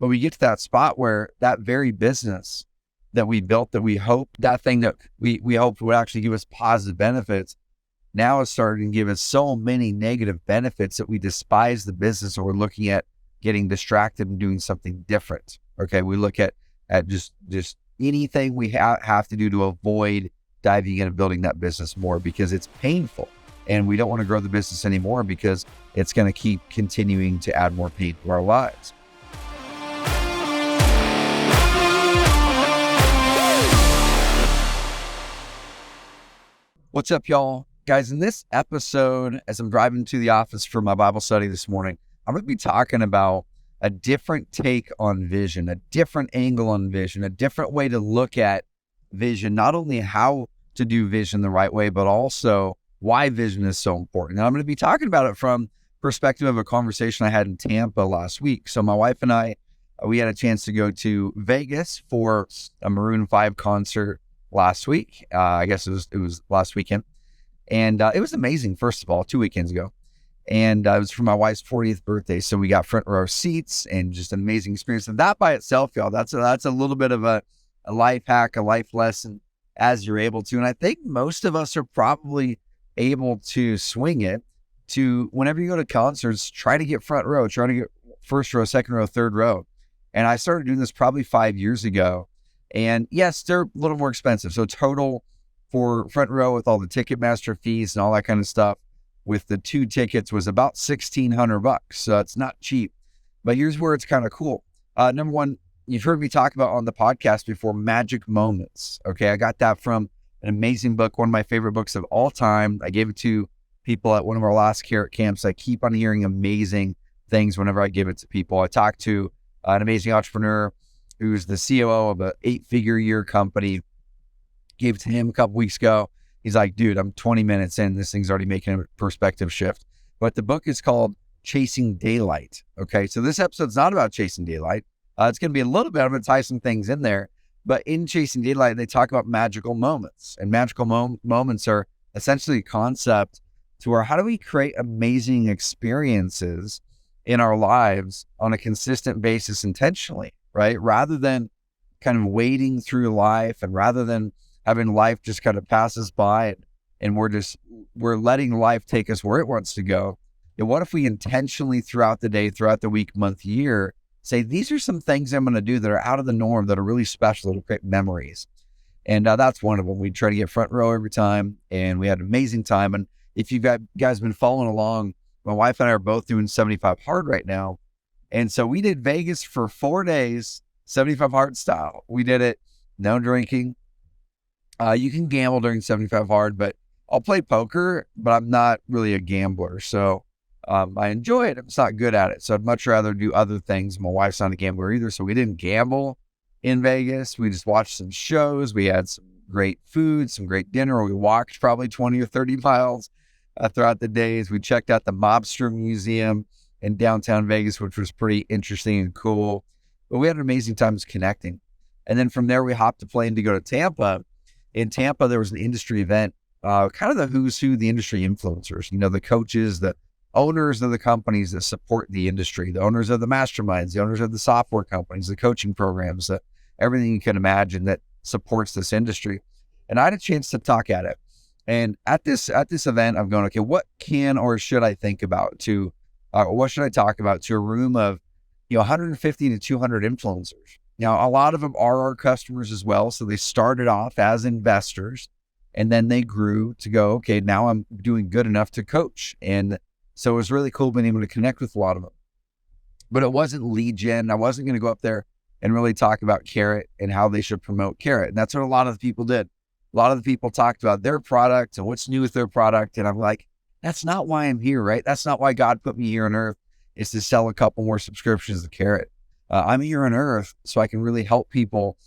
But we get to that spot where that very business that we built, that we hope, that thing that we hoped would actually give us positive benefits, now is starting to give us so many negative benefits that we despise the business, or we're looking at getting distracted and doing something different. Okay, we look at just anything we have to do to avoid diving in and building that business more, because it's painful and we don't want to grow the business anymore because it's going to keep continuing to add more pain to our lives. What's up, y'all? Guys, in this episode, as I'm driving to the office for my Bible study this morning, I'm going to be talking about a different take on vision, a different angle on vision, a different way to look at vision, not only how to do vision the right way, but also why vision is so important. And I'm going to be talking about it from perspective of a conversation I had in Tampa last week. So my wife and I, we had a chance to go to Vegas for a Maroon 5 concert last week. I guess it was last weekend. And it was amazing, first of all, 2 weekends ago. And it was for my wife's 40th birthday. So we got front row seats and just an amazing experience. And that by itself, y'all, that's a little bit of a life hack, a life lesson as you're able to. And I think most of us are probably able to swing it to, whenever you go to concerts, try to get front row, try to get first row, second row, third row. And I started doing this probably 5 years ago. And yes, they're a little more expensive. So total for front row with all the Ticketmaster fees and all that kind of stuff, with the 2 tickets, was about $1,600. So it's not cheap. But here's where it's kind of cool. Number one, you've heard me talk about on the podcast before, magic moments. Okay, I got that from an amazing book, one of my favorite books of all time. I gave it to people at one of our last Carrot camps. I keep on hearing amazing things whenever I give it to people. I talked to an amazing entrepreneur who's the COO of an 8-figure year company. Gave it to him a couple weeks ago. He's like, dude, I'm 20 minutes in. This thing's already making a perspective shift. But the book is called Chasing Daylight. Okay, so this episode's not about chasing daylight. It's going to be a little bit. I'm going to tie some things in there. But in Chasing Daylight, they talk about magical moments. And magical moments are essentially a concept to where, how do we create amazing experiences in our lives on a consistent basis intentionally, right? Rather than kind of wading through life, and rather than having life just kind of pass us by and we're letting life take us where it wants to go. And what if we intentionally throughout the day, throughout the week, month, year, say, these are some things I'm going to do that are out of the norm, that are really special, to create memories. And that's one of them. We try to get front row every time, and we had an amazing time. And if you guys been following along, my wife and I are both doing 75 hard right now. And so we did Vegas for 4 days, 75 hard style. We did it, no drinking. You can gamble during 75 hard, but I'll play poker, but I'm not really a gambler. So I enjoy it. I'm just not good at it. So I'd much rather do other things. My wife's not a gambler either. So we didn't gamble in Vegas. We just watched some shows. We had some great food, some great dinner. We walked probably 20 or 30 miles throughout the days. We checked out the Mobster Museum in downtown Vegas, which was pretty interesting and cool. But we had amazing times connecting. And then from there, we hopped a plane to go to Tampa. In Tampa, there was an industry event, kind of the who's who, the industry influencers, the coaches, the owners of the companies that support the industry, the owners of the masterminds, the owners of the software companies, the coaching programs, everything you can imagine that supports this industry. And I had a chance to talk at it. And at this event, I'm going, okay, what can or should I think about what should I talk about to a room of 150 to 200 influencers? Now, a lot of them are our customers as well. So they started off as investors, and then they grew to go, okay, now I'm doing good enough to coach. And so it was really cool being able to connect with a lot of them. But it wasn't lead gen. I wasn't going to go up there and really talk about Carrot and how they should promote Carrot. And that's what a lot of the people did. A lot of the people talked about their product and what's new with their product. And I'm like, that's not why I'm here, right? That's not why God put me here on earth, is to sell a couple more subscriptions to Carrot. I'm here on earth so I can really help people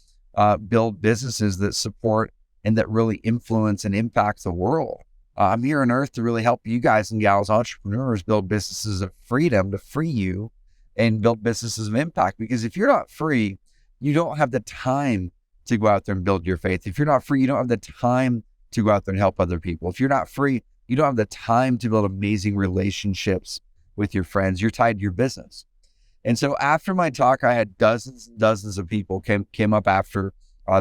build businesses that support and that really influence and impact the world. I'm here on earth to really help you guys and gals, entrepreneurs, build businesses of freedom, to free you and build businesses of impact. Because if you're not free, you don't have the time to go out there and build your faith. If you're not free, you don't have the time to go out there and help other people. If you're not free, you don't have the time to build amazing relationships with your friends. You're tied to your business. And so after my talk, I had dozens and dozens of people came up after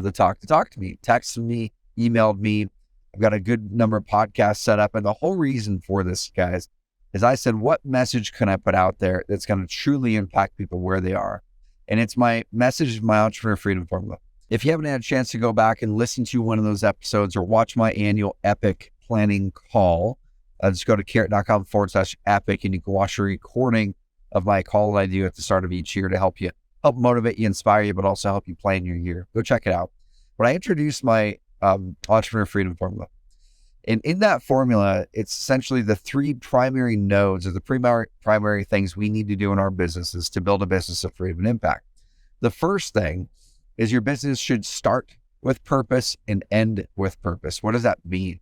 the talk to talk to me, texted me, emailed me. I've got a good number of podcasts set up. And the whole reason for this, guys, is I said, what message can I put out there that's going to truly impact people where they are? And it's my message, my Entrepreneur Freedom Formula. If you haven't had a chance to go back and listen to one of those episodes or watch my annual epic planning call, just go to carrot.com/epic and you can watch a recording of my call that I do at the start of each year to help motivate you, inspire you, but also help you plan your year. Go check it out. When I introduced my Entrepreneur Freedom Formula, and in that formula, it's essentially the three primary nodes or the primary things we need to do in our businesses to build a business of freedom and impact. The first thing is your business should start with purpose and end with purpose. What does that mean?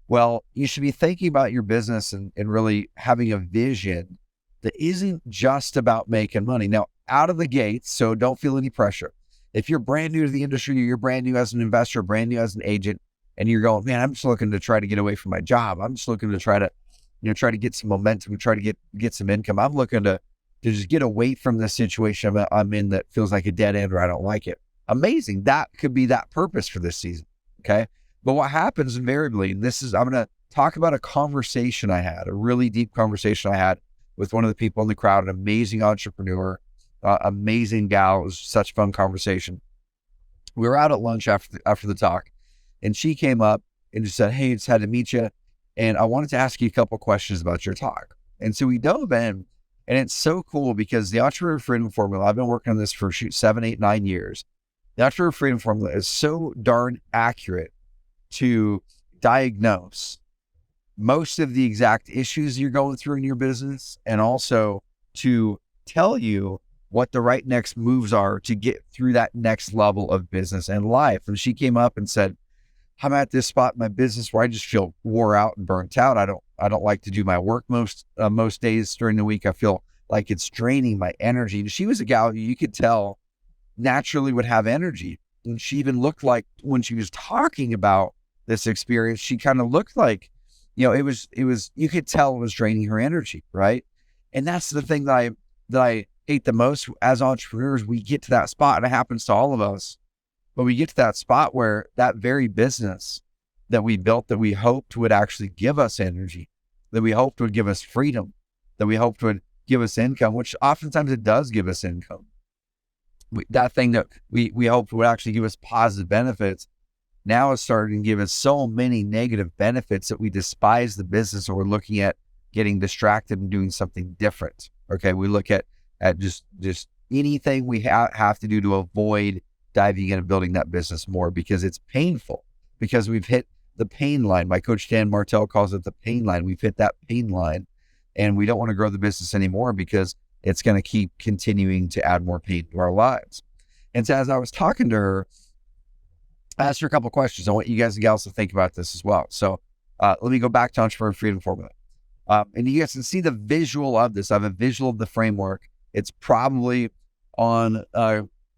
Well, you should be thinking about your business and really having a vision that isn't just about making money. Now, out of the gates, so don't feel any pressure. If you're brand new to the industry, you're brand new as an investor, brand new as an agent, and you're going, man, I'm just looking to try to get away from my job. I'm just looking to try to get some momentum, try to get some income. I'm looking to just get away from the situation I'm in that feels like a dead end or I don't like it. Amazing. That could be that purpose for this season. Okay. But what happens invariably, and I'm going to talk about a conversation I had, a really deep conversation I had with one of the people in the crowd, an amazing entrepreneur, amazing gal. It was such a fun conversation. We were out at lunch after the talk, and she came up and just said, hey, just had to meet you. And I wanted to ask you a couple questions about your talk. And so we dove in, and it's so cool because the Entrepreneur Freedom Formula, I've been working on this for 7, 8, 9 years. The Entrepreneur Freedom Formula is so darn accurate to diagnose most of the exact issues you're going through in your business, and also to tell you what the right next moves are to get through that next level of business and life. And she came up and said, I'm at this spot in my business where I just feel wore out and burnt out. I don't like to do my work most days during the week. I feel like it's draining my energy. And she was a gal who you could tell naturally would have energy. And she even looked like, when she was talking about this experience, she kind of looked like, it was, you could tell it was draining her energy. Right. And that's the thing that I hate the most as entrepreneurs. We get to that spot, and it happens to all of us, but we get to that spot where that very business that we built, that we hoped would actually give us energy, that we hoped would give us freedom, that we hoped would give us income, which oftentimes it does give us income. That thing that we hoped would actually give us positive benefits now is starting to give us so many negative benefits that we despise the business, or we're looking at getting distracted and doing something different. Okay. We look at just anything we have to do to avoid diving in and building that business more, because it's painful, because we've hit the pain line. My coach, Dan Martell, calls it the pain line. We've hit that pain line, and we don't want to grow the business anymore because it's going to keep continuing to add more pain to our lives. And so as I was talking to her, I asked her a couple of questions. I want you guys and gals to think about this as well. So let me go back to Entrepreneur Freedom Formula. And you guys can see the visual of this. I have a visual of the framework. It's probably on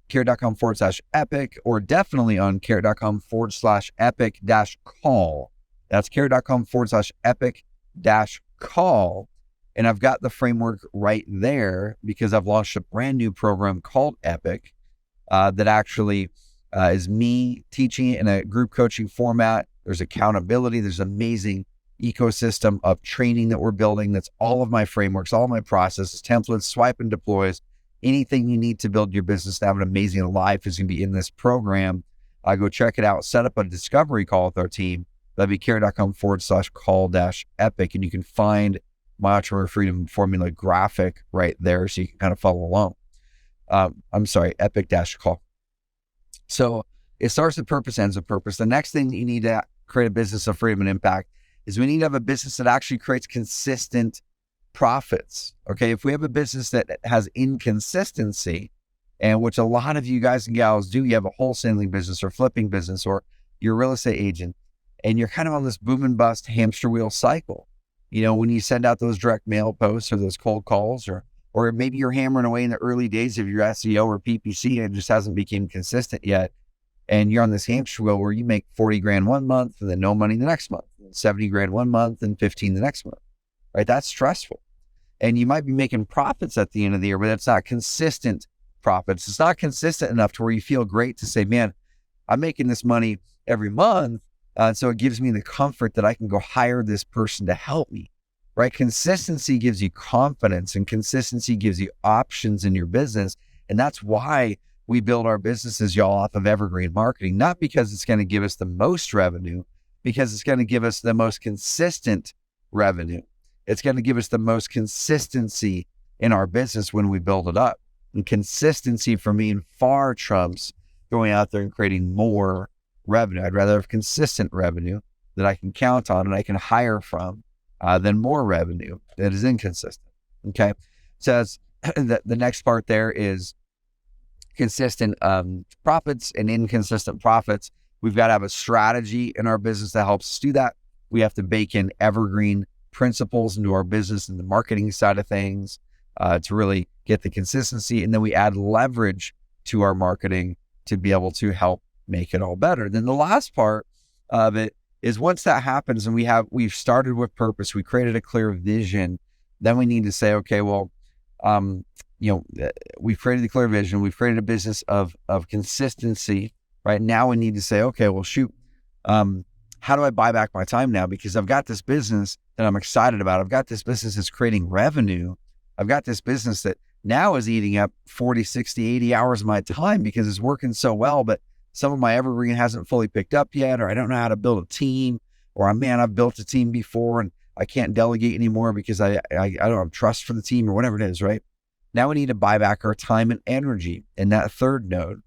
carrot.com/epic, or definitely on carrot.com/epic-call. That's carrot.com/epic-call. And I've got the framework right there because I've launched a brand new program called Epic that actually is me teaching it in a group coaching format. There's accountability. There's amazing ecosystem of training that we're building. That's all of my frameworks, all of my processes, templates, swipe and deploys. Anything you need to build your business to have an amazing life is going to be in this program. Go check it out. Set up a discovery call with our team. That'd be carrot.com/call-epic. And you can find my Entrepreneur Freedom Formula graphic right there, so you can kind of follow along. Epic-call. So it starts with purpose, ends with purpose. The next thing that you need to create a business of freedom and impact is we need to have a business that actually creates consistent profits. Okay. If we have a business that has inconsistency, and which a lot of you guys and gals do, you have a wholesaling business or flipping business, or you're a real estate agent, and you're kind of on this boom and bust hamster wheel cycle. When you send out those direct mail posts or those cold calls, or maybe you're hammering away in the early days of your SEO or PPC and it just hasn't become consistent yet. And you're on this hamster wheel where you make 40 grand one month and then no money the next month, 70 grand one month and 15 the next month, right? That's stressful. And you might be making profits at the end of the year, but it's not consistent profits. It's not consistent enough to where you feel great to say, man, I'm making this money every month. So it gives me the comfort that I can go hire this person to help me, right? Consistency gives you confidence, and consistency gives you options in your business. And that's why we build our businesses, y'all, off of evergreen marketing, not because it's going to give us the most revenue, because it's going to give us the most consistent revenue. It's going to give us the most consistency in our business when we build it up. And consistency for me far trumps going out there and creating more revenue. I'd rather have consistent revenue that I can count on and I can hire from than more revenue that is inconsistent. Okay. So the next part there is consistent profits and inconsistent profits. We've got to have a strategy in our business that helps us do that. We have to bake in evergreen principles into our business and the marketing side of things to really get the consistency. And then we add leverage to our marketing to be able to help make it all better. Then the last part of it is once that happens and we've started with purpose, we created a clear vision, then we need to say, okay, well, we've created a clear vision. We've created a business of consistency. Right now we need to say, okay, well, shoot, how do I buy back my time now? Because I've got this business that I'm excited about. I've got this business that's creating revenue. I've got this business that now is eating up 40, 60, 80 hours of my time because it's working so well, but some of my evergreen hasn't fully picked up yet, or I don't know how to build a team, or I've built a team before and I can't delegate anymore because I don't have trust for the team or whatever it is, right? Now we need to buy back our time and energy in that third node.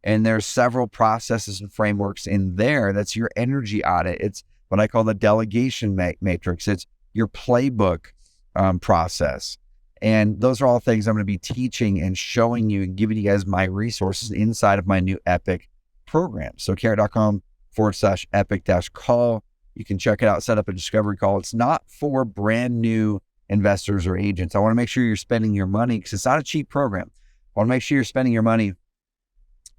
And there's several processes and frameworks in there. That's your energy audit. It's what I call the delegation matrix. It's your playbook process. And those are all things I'm going to be teaching and showing you and giving you guys my resources inside of my new Epic program. So carrot.com/epic-call. You can check it out, set up a discovery call. It's not for brand new investors or agents. I want to make sure you're spending your money because it's not a cheap program. I want to make sure you're spending your money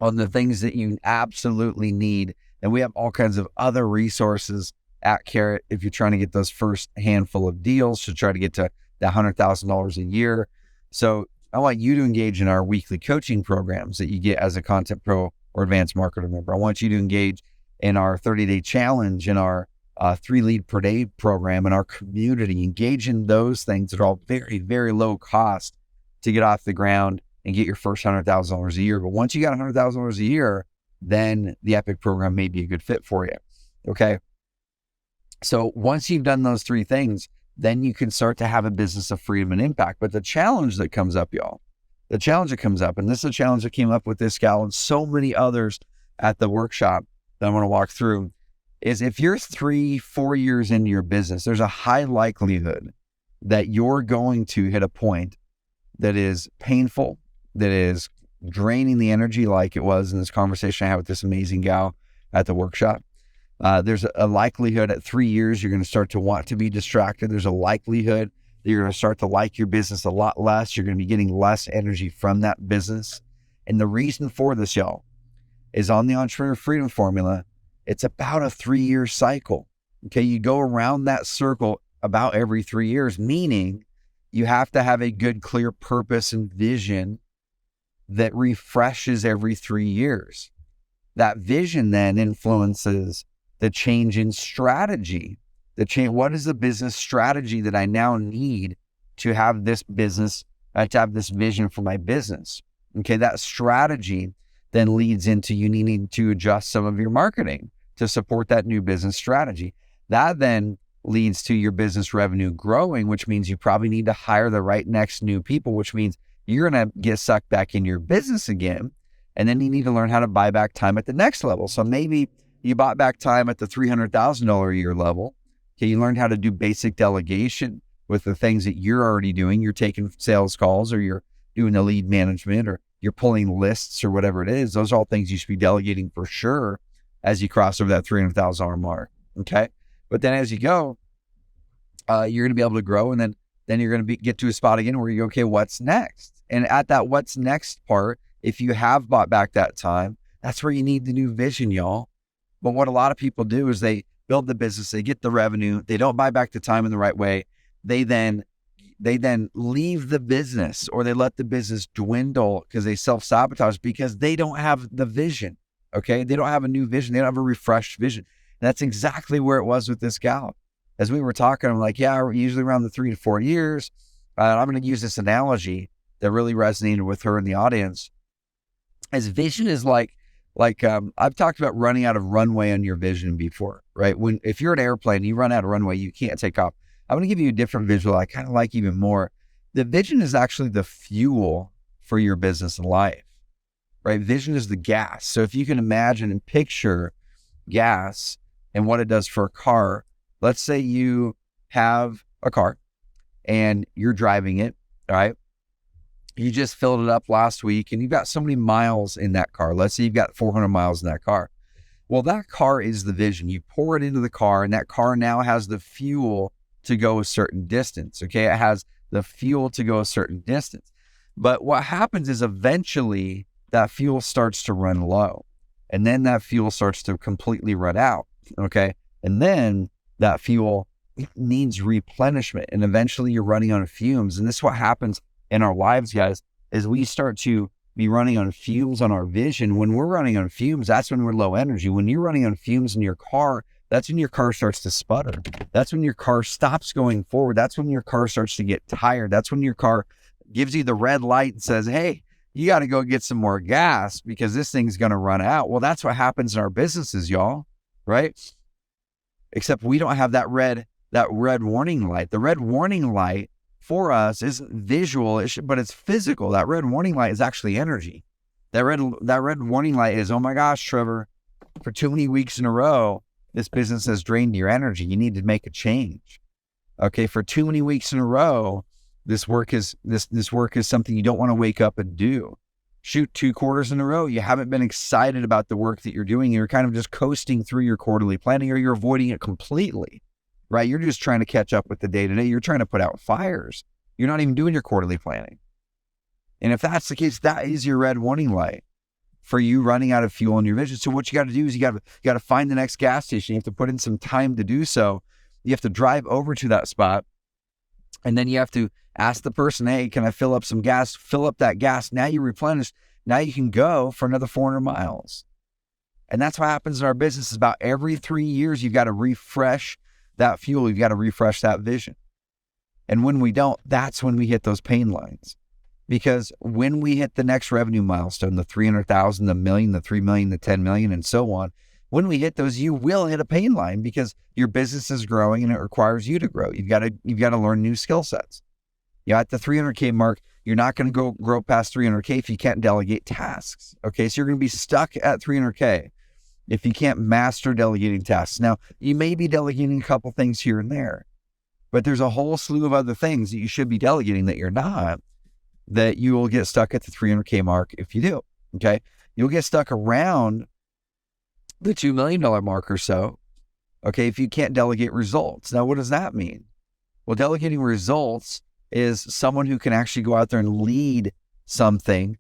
on the things that you absolutely need. And we have all kinds of other resources at Carrot if you're trying to get those first handful of deals to try to get to that $100,000 a year. So I want you to engage in our weekly coaching programs that you get as a Content Pro or Advanced Marketer member. I want you to engage in our 30-day challenge, in our 3 lead per day program, in our community. Engage in those things that are all very, very low cost to get off the ground and get your first $100,000 a year. But once you got $100,000 a year, then the Epic program may be a good fit for you. Okay. So once you've done those 3 things, then you can start to have a business of freedom and impact. But the challenge that comes up, y'all, and this is a challenge that came up with this gal and so many others at the workshop that I'm going to walk through, is if you're 3-4 years into your business, there's a high likelihood that you're going to hit a point that is painful, that is draining the energy like it was in this conversation I had with this amazing gal at the workshop. There's a likelihood at 3 years, you're going to start to want to be distracted. There's a likelihood that you're going to start to like your business a lot less. You're going to be getting less energy from that business. And the reason for this, y'all, is on the Entrepreneur Freedom Formula. It's about a 3-year cycle. Okay. You go around that circle about every 3 years, meaning you have to have a good, clear purpose and vision that refreshes every 3 years. That vision then influences the change in strategy. What is the business strategy that I now need to have this business, to have this vision for my business? Okay, that strategy then leads into you needing to adjust some of your marketing to support that new business strategy. That then leads to your business revenue growing, which means you probably need to hire the right next new people, which means you're going to get sucked back in your business again. And then you need to learn how to buy back time at the next level. So maybe you bought back time at the $300,000 a year level. Okay, you learned how to do basic delegation with the things that you're already doing. You're taking sales calls, or you're doing the lead management, or you're pulling lists, or whatever it is. Those are all things you should be delegating for sure as you cross over that $300,000 mark. Okay. But then as you go, you're going to be able to grow, and then you're going to get to a spot again where you go, okay, what's next? And at that what's next part, if you have bought back that time, that's where you need the new vision, y'all. But what a lot of people do is they build the business, they get the revenue, they don't buy back the time in the right way. They then they then leave the business, or they let the business dwindle because they self-sabotage because they don't have the vision. Okay. They don't have a new vision. They don't have a refreshed vision. And that's exactly where it was with this gal. As we were talking, I'm like, yeah, usually around the 3 to 4 years. I'm going to use this analogy that really resonated with her in the audience. As vision is like I've talked about running out of runway on your vision before, right? If you're an airplane, you run out of runway, you can't take off. I'm going to give you a different visual I kind of like even more. The vision is actually the fuel for your business and life, right? Vision is the gas. So if you can imagine and picture gas and what it does for a car, let's say you have a car and you're driving it, all right? You just filled it up last week and you've got so many miles in that car. Let's say you've got 400 miles in that car. Well, that car is the vision. You pour it into the car and that car now has the fuel to go a certain distance. Okay. It has the fuel to go a certain distance. But what happens is eventually that fuel starts to run low, and then that fuel starts to completely run out. Okay. And then that fuel needs replenishment, and eventually you're running on fumes. And this is what happens in our lives, guys, is we start to be running on fumes on our vision. When we're running on fumes, that's when we're low energy. When you're running on fumes in your car, that's when your car starts to sputter. That's when your car stops going forward. That's when your car starts to get tired. That's when your car gives you the red light and says, hey, you got to go get some more gas because this thing's going to run out. Well, that's what happens in our businesses, y'all, right? Except we don't have that red warning light. The red warning light for us isn't visual, but it's physical. That red warning light is actually energy. That red warning light is, oh my gosh, Trevor, for too many weeks in a row, this business has drained your energy. You need to make a change. Okay, for too many weeks in a row, this work is something you don't want to wake up and do. Shoot, 2 quarters in a row, you haven't been excited about the work that you're doing. You're kind of just coasting through your quarterly planning, or you're avoiding it completely. Right? You're just trying to catch up with the day-to-day. You're trying to put out fires. You're not even doing your quarterly planning. And if that's the case, that is your red warning light for you running out of fuel in your vision. So what you got to do is you got to find the next gas station. You have to put in some time to do so. You have to drive over to that spot. And then you have to ask the person, hey, can I fill up some gas? Fill up that gas. Now you replenish. Now you can go for another 400 miles. And that's what happens in our business. Is about every 3 years, you've got to refresh that fuel. You've got to refresh that vision. And when we don't, that's when we hit those pain lines. Because when we hit the next revenue milestone, the 300,000, the million, the 3 million, the 10 million, and so on, when we hit those, you will hit a pain line because your business is growing and it requires you to grow. You've got to learn new skill sets. At the 300K mark, you're not going to grow past 300K if you can't delegate tasks. Okay. So you're going to be stuck at 300K if you can't master delegating tasks. Now, you may be delegating a couple things here and there, but there's a whole slew of other things that you should be delegating that you're not, that you will get stuck at the 300K mark if you do. Okay. You'll get stuck around the $2 million mark or so. Okay. If you can't delegate results. Now, what does that mean? Well, delegating results is someone who can actually go out there and lead something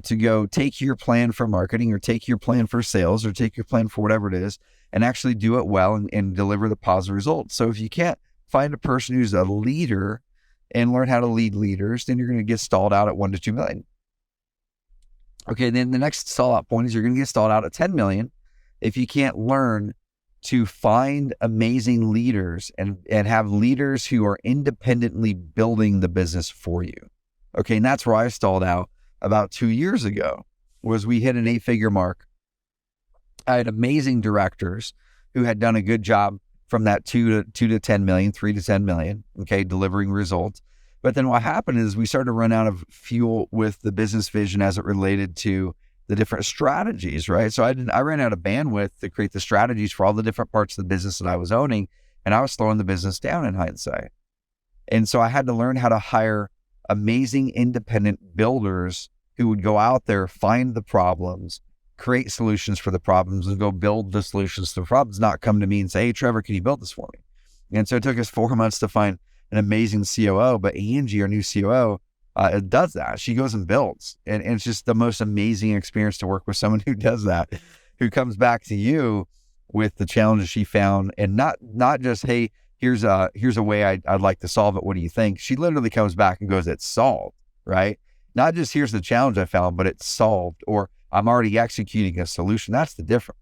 to go take your plan for marketing, or take your plan for sales, or take your plan for whatever it is, and actually do it well and deliver the positive results. So if you can't find a person who's a leader and learn how to lead leaders, then you're going to get stalled out at 1 to 2 million. Okay, then the next stall out point is you're going to get stalled out at 10 million if you can't learn to find amazing leaders and have leaders who are independently building the business for you. Okay, and that's where I stalled out about 2 years ago, was we hit an 8-figure mark. I had amazing directors who had done a good job from that 2 to 10 million, 3 to 10 million, okay, delivering results. But then what happened is we started to run out of fuel with the business vision as it related to the different strategies, right? So I ran out of bandwidth to create the strategies for all the different parts of the business that I was owning, and I was slowing the business down in hindsight. And so I had to learn how to hire amazing independent builders who would go out there, find the problems, create solutions for the problems, and go build the solutions to the problems, not come to me and say, hey, Trevor, can you build this for me? And so it took us 4 months to find an amazing COO, but Angie, our new COO, does that. She goes and builds. And it's just the most amazing experience to work with someone who does that, who comes back to you with the challenges she found, and not just, hey, here's a way I'd like to solve it. What do you think? She literally comes back and goes, it's solved, right? Not just here's the challenge I found, but it's solved, or I'm already executing a solution. That's the difference.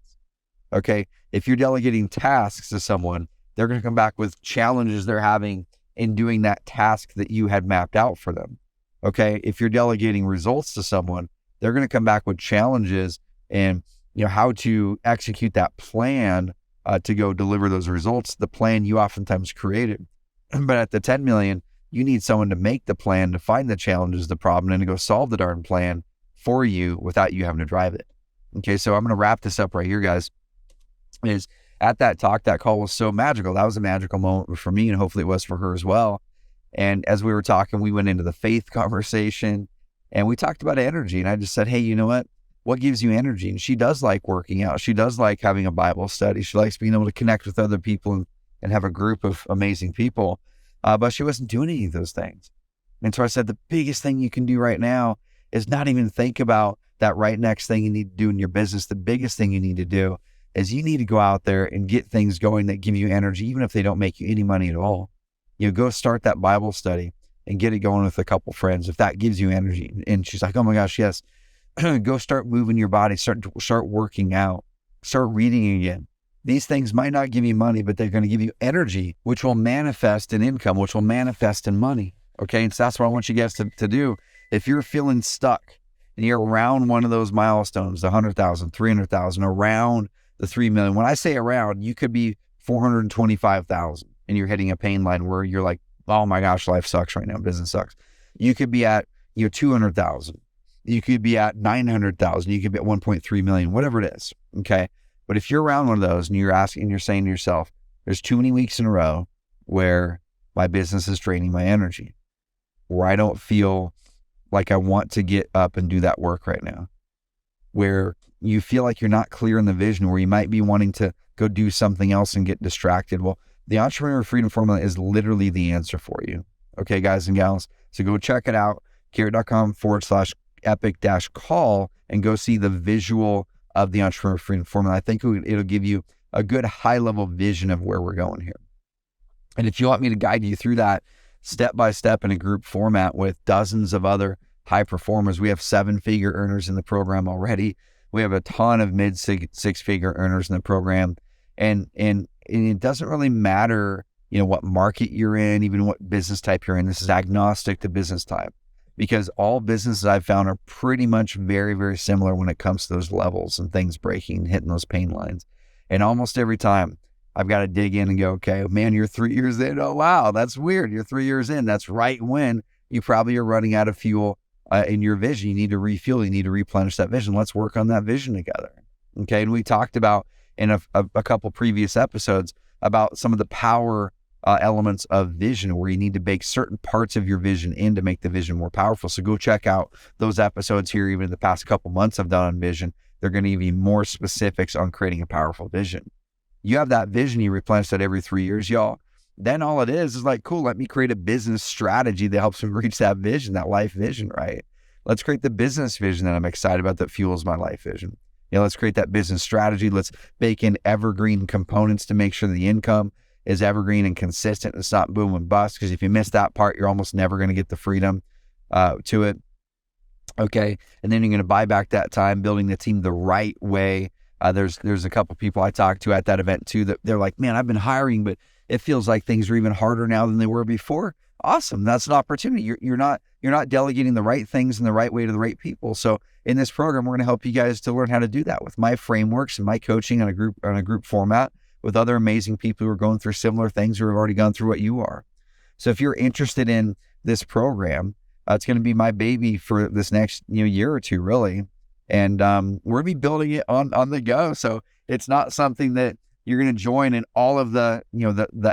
Okay. If you're delegating tasks to someone, they're going to come back with challenges they're having in doing that task that you had mapped out for them. Okay. If you're delegating results to someone, they're going to come back with challenges and, how to execute that plan to go deliver those results, the plan you oftentimes created. But at the 10 million, you need someone to make the plan, to find the challenges, the problem, and to go solve the darn plan for you without you having to drive it. Okay. So I'm going to wrap this up right here, guys. Is at that talk, that call was so magical. That was a magical moment for me, and hopefully it was for her as well. And as we were talking, we went into the faith conversation and we talked about energy. And I just said, hey, you know what gives you energy? And she does like working out. She does like having a Bible study. She likes being able to connect with other people and have a group of amazing people. But she wasn't doing any of those things. And so I said, the biggest thing you can do right now is not even think about that right next thing you need to do in your business. The biggest thing you need to do is you need to go out there and get things going that give you energy, even if they don't make you any money at all. Go start that Bible study and get it going with a couple friends if that gives you energy. And she's like, oh my gosh, yes. Go start moving your body, start working out, start reading again. These things might not give you money, but they're going to give you energy, which will manifest in income, which will manifest in money. Okay. And so that's what I want you guys to do. If you're feeling stuck and you're around one of those milestones, the 100,000, 300,000, around the 3 million. When I say around, you could be 425,000 and you're hitting a pain line where you're like, oh my gosh, life sucks right now. Business sucks. You could be at 200,000. You could be at 900,000. You could be at 1.3 million, whatever it is. Okay. But if you're around one of those and you're saying to yourself, there's too many weeks in a row where my business is draining my energy, where I don't feel like I want to get up and do that work right now, where you feel like you're not clear in the vision, where you might be wanting to go do something else and get distracted. Well, the Entrepreneur Freedom Formula is literally the answer for you. Okay, guys and gals. So go check it out, carrot.com/epic-call, and go see the visual of the Entrepreneur Freedom Formula. I think it'll give you a good high level vision of where we're going here. And if you want me to guide you through that step by step in a group format with dozens of other high performers, we have 7-figure earners in the program already. We have a ton of mid six-figure earners in the program. And it doesn't really matter, what market you're in, even what business type you're in. This is agnostic to business type, because all businesses I've found are pretty much very, very similar when it comes to those levels and things breaking, hitting those pain lines. And almost every time I've got to dig in and go, okay, man, you're 3 years in. Oh, wow, that's weird. You're 3 years in. That's right when you probably are running out of fuel in your vision. You need to refuel. You need to replenish that vision. Let's work on that vision together. Okay. And we talked about in a couple previous episodes about some of the power elements of vision, where you need to bake certain parts of your vision in to make the vision more powerful. So go check out those episodes here. Even in the past couple months I've done on vision, they're going to give you more specifics on creating a powerful vision. You have that vision, you replenish that every 3 years, y'all. Then all it is like, cool, let me create a business strategy that helps me reach that vision, that life vision, right? Let's create the business vision that I'm excited about that fuels my life vision. Let's create that business strategy. Let's bake in evergreen components to make sure the income is evergreen and consistent. It's not boom and bust, because if you miss that part, you're almost never going to get the freedom to it. Okay. And then you're going to buy back that time, building the team the right way. There's a couple people I talked to at that event too, that they're like, man, I've been hiring, but it feels like things are even harder now than they were before. Awesome. That's an opportunity. You're not delegating the right things in the right way to the right people. So in this program, we're going to help you guys to learn how to do that with my frameworks and my coaching on a group format with other amazing people who are going through similar things, who have already gone through what you are. So if you're interested in this program, it's going to be my baby for this next year or two, really. And we're going to be building it on the go. So it's not something that you're going to join and all of the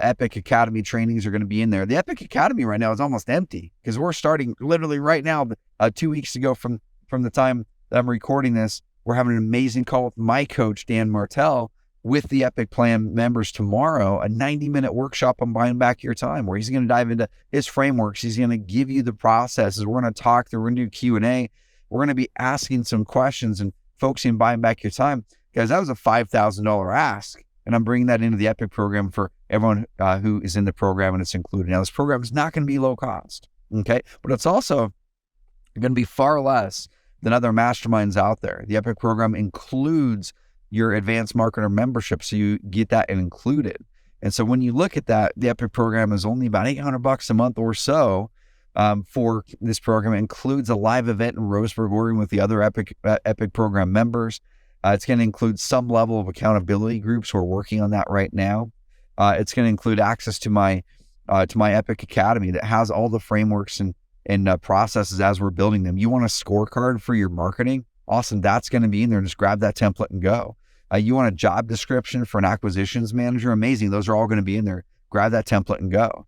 Epic Academy trainings are going to be in there. The Epic Academy right now is almost empty, because we're starting literally right now, 2 weeks ago from the time that I'm recording this. We're having an amazing call with my coach, Dan Martell, with the Epic Plan members tomorrow, a 90-minute workshop on buying back your time, where he's going to dive into his frameworks. He's going to give you the processes. We're going to talk through, we're going to do Q&A. We're going to be asking some questions and focusing on buying back your time. Guys, that was a $5,000 ask. And I'm bringing that into the Epic program for everyone who is in the program, and it's included. Now, this program is not going to be low cost, okay? But it's also going to be far less than other masterminds out there. The Epic program includes your advanced marketer membership, so you get that included. And so when you look at that, the Epic program is only about $800 a month or so for this program. It includes a live event in Roseburg, Oregon with the other Epic program members. It's going to include some level of accountability groups. We're working on that right now. It's going to include access to my Epic Academy that has all the frameworks and processes as we're building them. You want a scorecard for your marketing? Awesome. That's going to be in there. Just grab that template and go. You want a job description for an acquisitions manager? Amazing. Those are all going to be in there. Grab that template and go.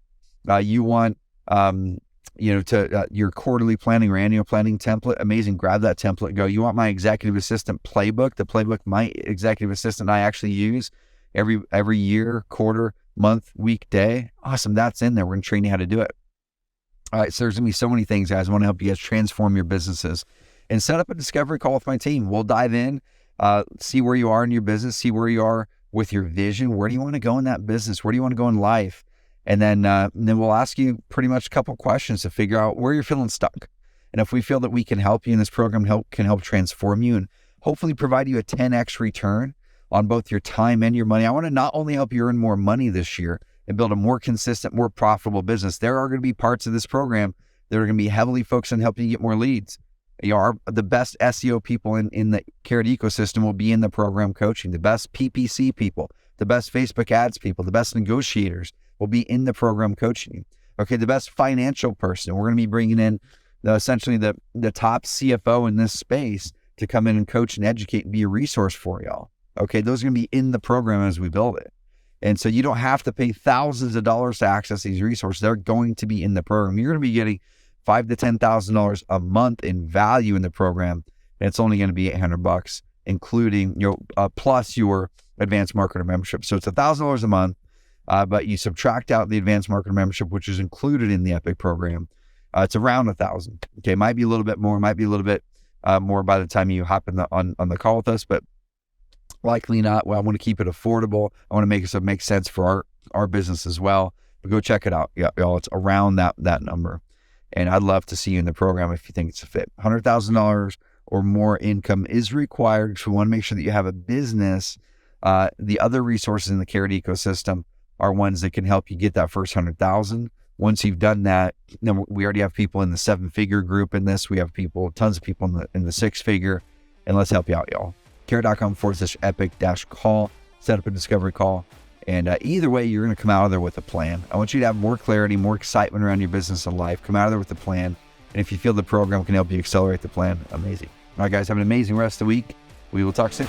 You want, your quarterly planning or annual planning template? Amazing. Grab that template and go. You want my executive assistant playbook? The playbook my executive assistant and I actually use every year, quarter, month, week, day. Awesome. That's in there. We're going to train you how to do it. All right. So there's going to be so many things, guys. I want to help you guys transform your businesses and set up a discovery call with my team. We'll dive in. See where you are in your business, see where you are with your vision. Where do you want to go in that business? Where do you want to go in life? And then we'll ask you pretty much a couple questions to figure out where you're feeling stuck. And if we feel that we can help you in this program, can help transform you and hopefully provide you a 10x return on both your time and your money. I want to not only help you earn more money this year and build a more consistent, more profitable business. There are going to be parts of this program that are going to be heavily focused on helping you get more leads. The best SEO people in the Carrot ecosystem will be in the program coaching. The best PPC people, the best Facebook ads people, the best negotiators will be in the program coaching. Okay, the best financial person. We're going to be bringing in essentially the top CFO in this space to come in and coach and educate and be a resource for y'all. Okay, those are going to be in the program as we build it. And so you don't have to pay thousands of dollars to access these resources. They're going to be in the program. You're going to be getting $5,000 to $10,000 a month in value in the program. And it's only going to be $800, including plus your advanced marketer membership. So it's $1,000 a month, but you subtract out the advanced marketer membership, which is included in the Epic program. It's around $1,000. Okay, might be a little bit more, might be a little bit more by the time you hop on the call with us, but likely not. Well, I want to keep it affordable. I want to make it so it makes sense for our business as well. But go check it out, y'all. It's around that number. And I'd love to see you in the program if you think it's a fit. $100,000 or more income is required. So we want to make sure that you have a business. The other resources in the Carrot ecosystem are ones that can help you get that first 100,000. Once you've done that, then we already have people in the 7-figure group in this. We have tons of people in the 6-figure, and let's help you out, y'all. Carrot.com/epic-call. Set up a discovery call. And either way, you're going to come out of there with a plan. I want you to have more clarity, more excitement around your business and life. Come out of there with a plan. And if you feel the program can help you accelerate the plan, amazing. All right, guys, have an amazing rest of the week. We will talk soon.